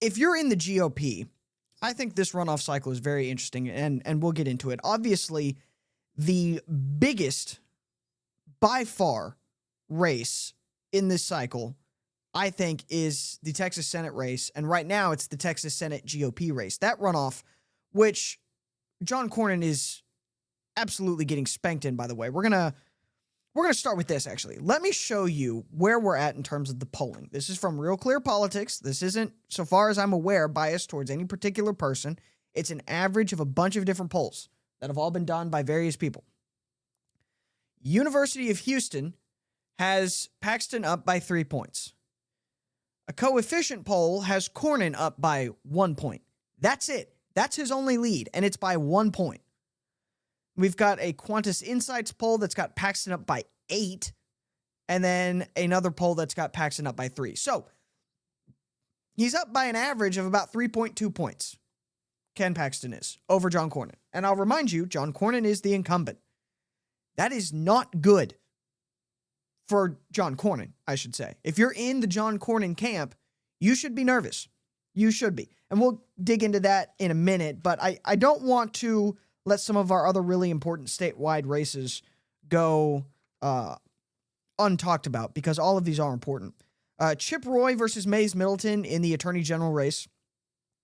if you're in the GOP, I think this runoff cycle is very interesting, and we'll get into it. Obviously, the biggest, by far, race in this cycle, I think, is the Texas Senate race, and right now it's the Texas Senate GOP race. That runoff, which John Cornyn is absolutely getting spanked in, by the way. We're gonna start with this, actually. Let me show you where we're at in terms of the polling. This is from Real Clear Politics. This isn't, so far as I'm aware, biased towards any particular person. It's an average of a bunch of different polls that have all been done by various people. University of Houston has Paxton up by 3 points. A coefficient poll has Cornyn up by 1 point. That's it. That's his only lead, and it's by 1 point. We've got a Qantas Insights poll that's got Paxton up by 8, and then another poll that's got Paxton up by 3. So he's up by an average of about 3.2 points. Ken Paxton is over John Cornyn. And I'll remind you, John Cornyn is the incumbent. That is not good for John Cornyn, I should say. If you're in the John Cornyn camp, you should be nervous. You should be. And we'll dig into that in a minute, but I don't want to let some of our other really important statewide races go untalked about, because all of these are important. Chip Roy versus Mays Middleton in the Attorney General race.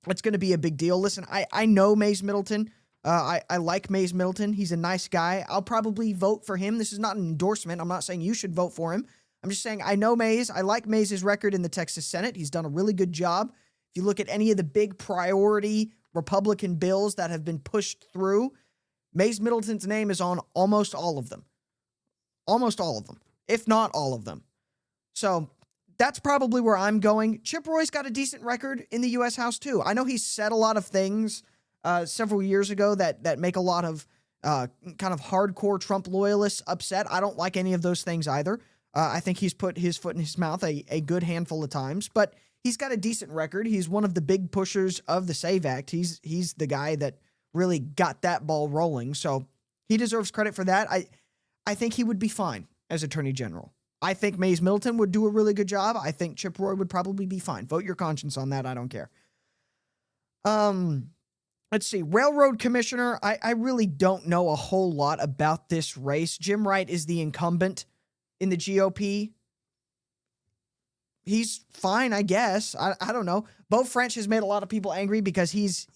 It's going to be a big deal. Listen, I know Mays Middleton. I like Mays Middleton. He's a nice guy. I'll probably vote for him. This is not an endorsement. I'm not saying you should vote for him. I'm just saying I know Mays. I like Mays' record in the Texas Senate. He's done a really good job. If you look at any of the big priority Republican bills that have been pushed through, Mays Middleton's name is on almost all of them. Almost all of them, if not all of them. So that's probably where I'm going. Chip Roy's got a decent record in the U.S. House, too. I know he said a lot of things several years ago that make a lot of kind of hardcore Trump loyalists upset. I don't like any of those things either. I think he's put his foot in his mouth a good handful of times, but he's got a decent record. He's one of the big pushers of the SAVE Act. He's the guy that really got that ball rolling, so he deserves credit for that. I think he would be fine as Attorney General. I think Mays Middleton would do a really good job. I think Chip Roy would probably be fine. Vote your conscience on that. I don't care. Let's see. Railroad Commissioner. I really don't know a whole lot about this race. Jim Wright is the incumbent in the GOP. He's fine, I guess. I don't know. Beau French has made a lot of people angry because he's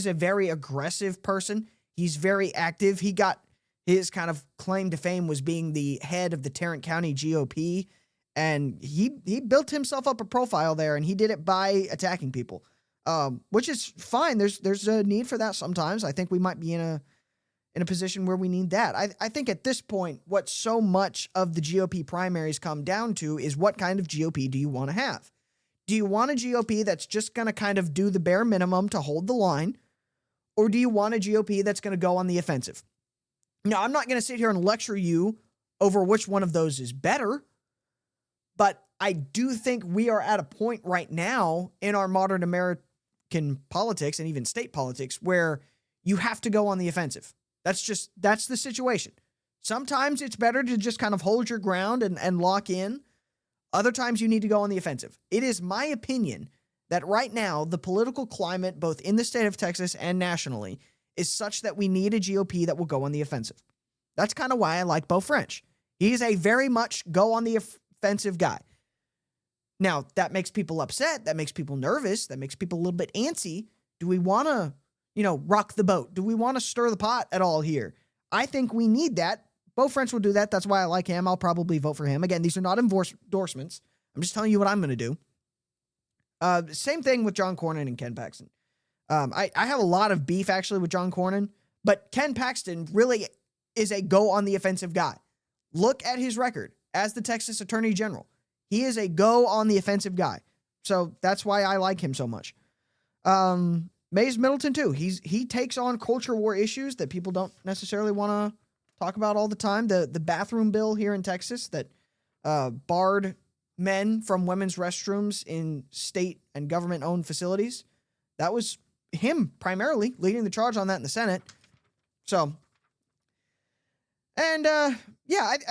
a very aggressive person. He's very active. He got his kind of claim to fame was being the head of the Tarrant County GOP, and he built himself up a profile there, and he did it by attacking people, which is fine. There's a need for that sometimes. I think we might be in a position where we need that. I think at this point, what so much of the GOP primaries come down to is what kind of GOP do you want to have? Do you want a GOP that's just going to kind of do the bare minimum to hold the line, or do you want a GOP that's going to go on the offensive? Now, I'm not going to sit here and lecture you over which one of those is better, but I do think we are at a point right now in our modern American politics and even state politics where you have to go on the offensive. That's the situation. Sometimes it's better to just kind of hold your ground and lock in. Other times you need to go on the offensive. It is my opinion that right now the political climate, both in the state of Texas and nationally, is such that we need a GOP that will go on the offensive. That's kind of why I like Beau French. He's a very much go on the offensive guy. Now, that makes people upset. That makes people nervous. That makes people a little bit antsy. Do we want to, rock the boat? Do we want to stir the pot at all here? I think we need that. Beau French will do that. That's why I like him. I'll probably vote for him. Again, these are not endorsements. I'm just telling you what I'm going to do. Same thing with John Cornyn and Ken Paxton. I have a lot of beef, actually, with John Cornyn, but Ken Paxton really is a go-on-the-offensive guy. Look at his record as the Texas Attorney General. He is a go-on-the-offensive guy, so that's why I like him so much. Mays Middleton, too. He takes on culture war issues that people don't necessarily want to talk about all the time. The bathroom bill here in Texas that barred men from women's restrooms in state and government-owned facilities, that was him primarily leading the charge on that in the Senate. So, and I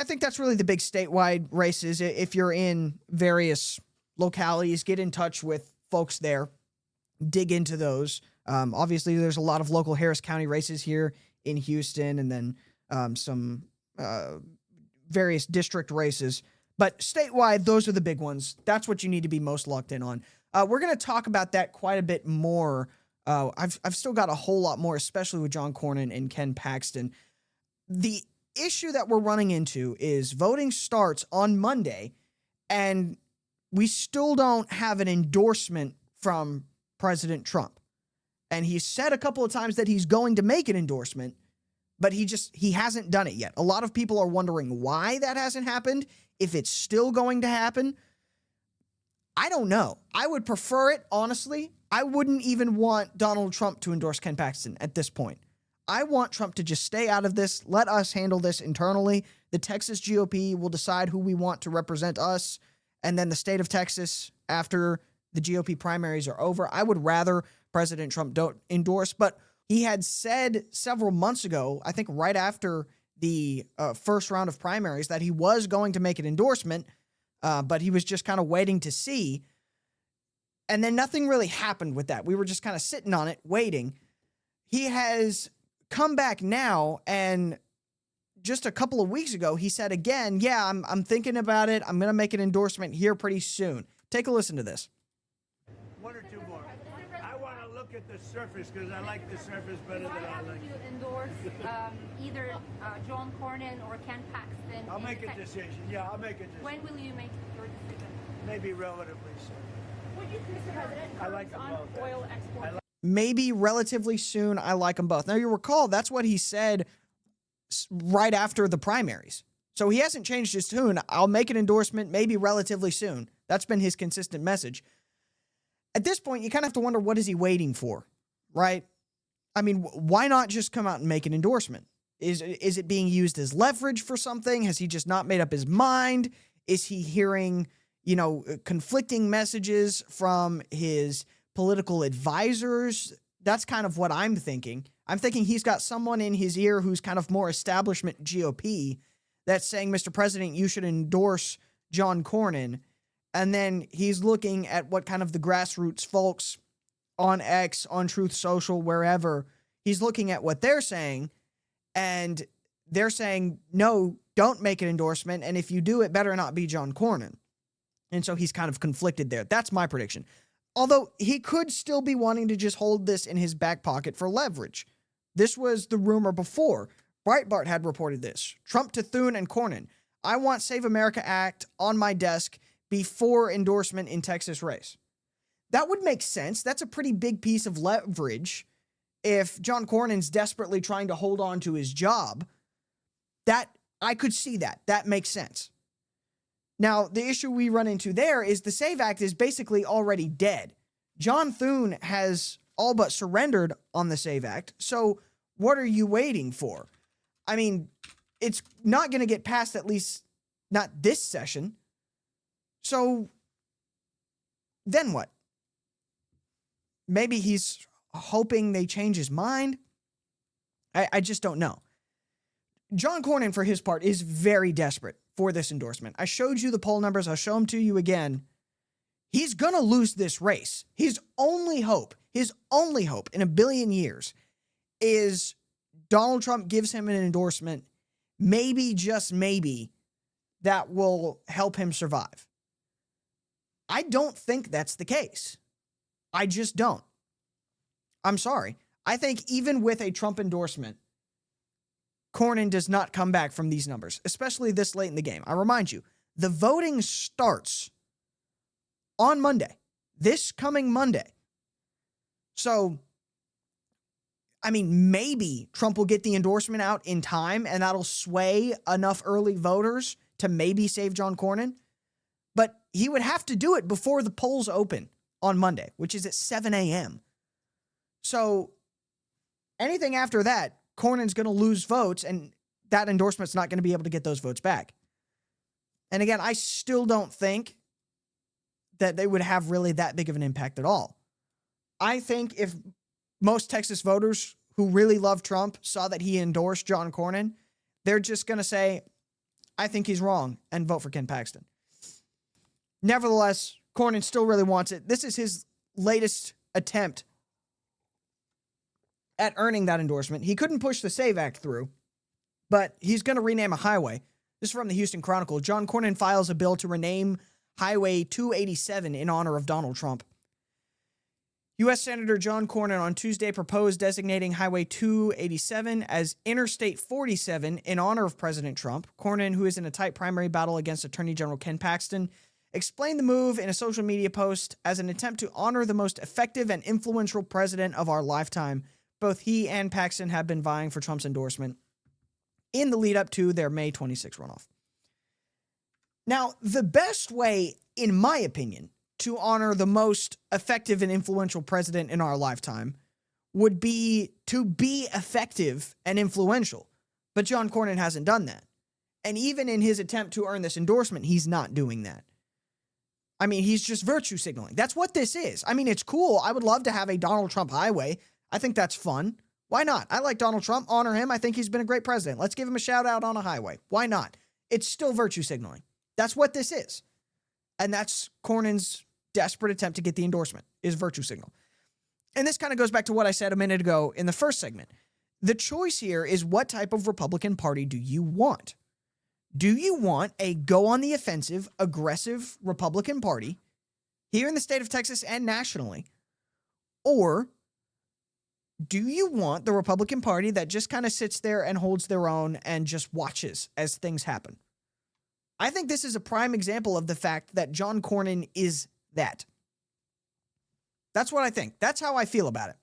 think that's really the big statewide races. If you're in various localities, get in touch with folks there. dig into those. Obviously, there's a lot of local Harris County races here in Houston, and then some various district races. But statewide, those are the big ones. That's what you need to be most locked in on. We're going to talk about that quite a bit more. I've still got a whole lot more, especially with John Cornyn and Ken Paxton. The issue that we're running into is voting starts on Monday, and we still don't have an endorsement from President Trump. And he said a couple of times that he's going to make an endorsement, but he hasn't done it yet. A lot of people are wondering why that hasn't happened, if it's still going to happen. I don't know. I would prefer it, honestly. I wouldn't even want Donald Trump to endorse Ken Paxton at this point. I want Trump to just stay out of this. Let us handle this internally. The Texas GOP will decide who we want to represent us. And then the state of Texas, after the GOP primaries are over, I would rather President Trump don't endorse. But he had said several months ago, I think right after the first round of primaries, that he was going to make an endorsement, but he was just kind of waiting to see. And then nothing really happened with that. We were just kind of sitting on it, waiting. He has come back now, and just a couple of weeks ago, he said again, yeah, I'm thinking about it. I'm going to make an endorsement here pretty soon. Take a listen to this. One or two more. I want to look at the surface because I like the surface better than I like. You endorse either John Cornyn or Ken Paxton. I'll make a decision. Yeah, I'll make a decision. When will you make your decision? Maybe relatively soon. Would you, Mr. President, I like them on both. oil exports? Maybe relatively soon. I like them both. Now, you recall, that's what he said right after the primaries. So he hasn't changed his tune. I'll make an endorsement maybe relatively soon. That's been his consistent message. At this point, you kind of have to wonder, what is he waiting for, right? I mean, why not just come out and make an endorsement? Is it being used as leverage for something? Has he just not made up his mind? Is he hearing, conflicting messages from his political advisors? That's kind of what I'm thinking. I'm thinking he's got someone in his ear who's kind of more establishment GOP that's saying, Mr. President, you should endorse John Cornyn. And then he's looking at what kind of the grassroots folks on X, on Truth Social, wherever, he's looking at what they're saying, and they're saying, no, don't make an endorsement. And if you do, it better not be John Cornyn. And so he's kind of conflicted there. That's my prediction. Although he could still be wanting to just hold this in his back pocket for leverage. This was the rumor before. Breitbart had reported this. Trump to Thune and Cornyn. I want Save America Act on my desk before endorsement in Texas race. That would make sense. That's a pretty big piece of leverage if John Cornyn's desperately trying to hold on to his job. That, I could see that. That makes sense. Now, the issue we run into there is the SAVE Act is basically already dead. John Thune has all but surrendered on the SAVE Act. So what are you waiting for? I mean, it's not going to get passed, at least not this session. So then what? Maybe he's hoping they change his mind. I just don't know. John Cornyn, for his part, is very desperate for this endorsement. I showed you the poll numbers. I'll show them to you again. He's going to lose this race. His only hope in a billion years is Donald Trump gives him an endorsement, maybe, just maybe, that will help him survive. I don't think that's the case. I just don't. I'm sorry. I think even with a Trump endorsement, Cornyn does not come back from these numbers, especially this late in the game. I remind you, the voting starts on Monday, this coming Monday. So, I mean, maybe Trump will get the endorsement out in time and that'll sway enough early voters to maybe save John Cornyn. But he would have to do it before the polls open on Monday, which is at 7 a.m. So anything after that, Cornyn's going to lose votes, and that endorsement's not going to be able to get those votes back. And again, I still don't think that they would have really that big of an impact at all. I think if most Texas voters who really love Trump saw that he endorsed John Cornyn, they're just going to say, I think he's wrong, and vote for Ken Paxton. Nevertheless, Cornyn still really wants it. This is his latest attempt at earning that endorsement. He couldn't push the SAVE Act through, but he's going to rename a highway. This is from the Houston Chronicle. John Cornyn files a bill to rename Highway 287 in honor of Donald Trump. U.S. Senator John Cornyn on Tuesday proposed designating Highway 287 as Interstate 47 in honor of President Trump. Cornyn, who is in a tight primary battle against Attorney General Ken Paxton, explained the move in a social media post as an attempt to honor the most effective and influential president of our lifetime. Both he and Paxton have been vying for Trump's endorsement in the lead up to their May 26 runoff. Now, the best way, in my opinion, to honor the most effective and influential president in our lifetime would be to be effective and influential. But John Cornyn hasn't done that. And even in his attempt to earn this endorsement, he's not doing that. I mean, he's just virtue signaling. That's what this is. I mean, it's cool. I would love to have a Donald Trump highway. I think that's fun. Why not? I like Donald Trump. Honor him. I think he's been a great president. Let's give him a shout out on a highway. Why not? It's still virtue signaling. That's what this is. And that's Cornyn's desperate attempt to get the endorsement, is virtue signal. And this kind of goes back to what I said a minute ago in the first segment. The choice here is, what type of Republican Party do you want? Do you want a go on the offensive, aggressive Republican Party here in the state of Texas and nationally? Or do you want the Republican Party that just kind of sits there and holds their own and just watches as things happen? I think this is a prime example of the fact that John Cornyn is that. That's what I think. That's how I feel about it.